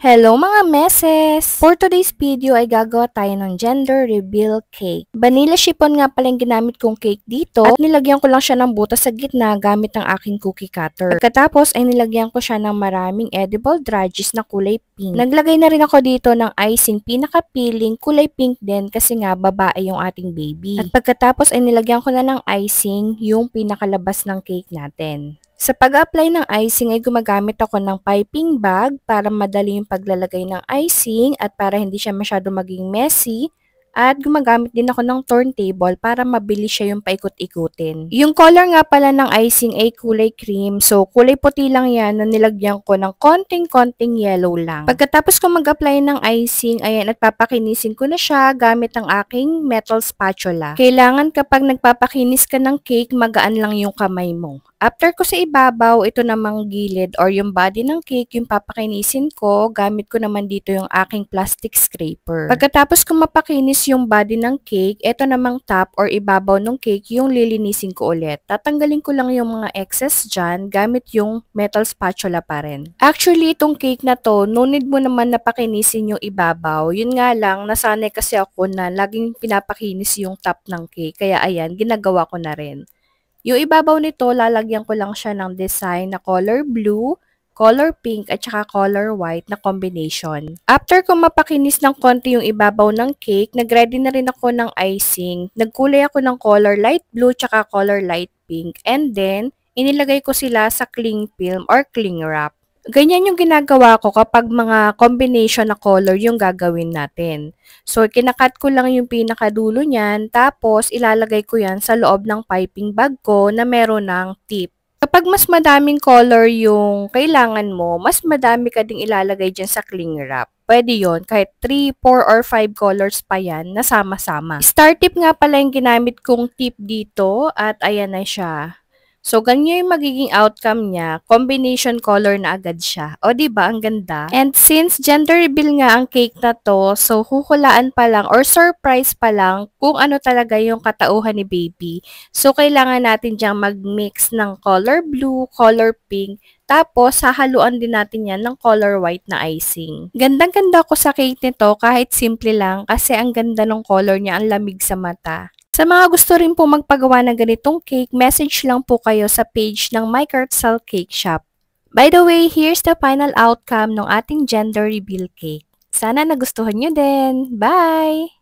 Hello mga meses! For today's video ay gagawa tayo ng gender reveal cake. Vanilla chiffon nga pala yung ginamit kong cake dito at nilagyan ko lang siya ng butas sa gitna gamit ang aking cookie cutter. Pagkatapos ay nilagyan ko siya ng maraming edible drudges na kulay pink. Naglagay na rin ako dito ng icing pinaka-peeling kulay pink din kasi nga babae yung ating baby. At pagkatapos ay nilagyan ko na ng icing yung pinakalabas ng cake natin. Sa pag-apply ng icing ay gumagamit ako ng piping bag para madali yung paglalagay ng icing at para hindi siya masyado maging messy. At gumagamit din ako ng turntable para mabilis siya yung paikot-ikutin. Yung color nga pala ng icing ay kulay cream. So, kulay puti lang yan na nilagyan ko ng konting-konting yellow lang. Pagkatapos ko mag-apply ng icing, ayan, at papakinisin ko na siya gamit ang aking metal spatula. Kailangan kapag nagpapakinis ka ng cake, magaan lang yung kamay mo. After ko sa ibabaw, ito namang gilid or yung body ng cake, yung papakinisin ko, gamit ko naman dito yung aking plastic scraper. Pagkatapos ko mapakinis yung body ng cake, ito namang top or ibabaw ng cake, yung lilinisin ko ulit. Tatanggalin ko lang yung mga excess dyan, gamit yung metal spatula pa rin. Actually, itong cake na to, no need mo naman napakinisin yung ibabaw. Yun nga lang, nasanay kasi ako na laging pinapakinis yung top ng cake. Kaya ayan, ginagawa ko na rin. Yung ibabaw nito, lalagyan ko lang siya ng design na color blue, color pink, at saka color white na combination. After ko mapakinis ng konti yung ibabaw ng cake, nagready na rin ako ng icing. Nagkulay ako ng color light blue, tsaka color light pink. And then, inilagay ko sila sa cling film or cling wrap. Ganyan yung ginagawa ko kapag mga combination na color yung gagawin natin. So, kinakat ko lang yung pinakadulo niyan, tapos ilalagay ko yan sa loob ng piping bag ko na meron ng tip. Kapag mas madaming color yung kailangan mo, mas madami ka ding ilalagay dyan sa cling wrap. Pwede yon kahit 3, 4, or 5 colors pa yan na sama-sama. Star tip nga pala yung ginamit kong tip dito at ayan na siya. So, ganyan yung magiging outcome niya. Combination color na agad siya. O, diba? Ang ganda. And since gender reveal nga ang cake na to, so huhulaan pa lang or surprise pa lang kung ano talaga yung katauhan ni baby. So, kailangan natin diyang mag-mix ng color blue, color pink, tapos hahaluan din natin yan ng color white na icing. Gandang-ganda ko sa cake nito kahit simple lang kasi ang ganda ng color niya, ang lamig sa mata. Sa mga gusto rin po magpagawa ng ganitong cake, message lang po kayo sa page ng My Kurtzel Cake Shop. By the way, here's the final outcome ng ating gender reveal cake. Sana nagustuhan nyo din. Bye!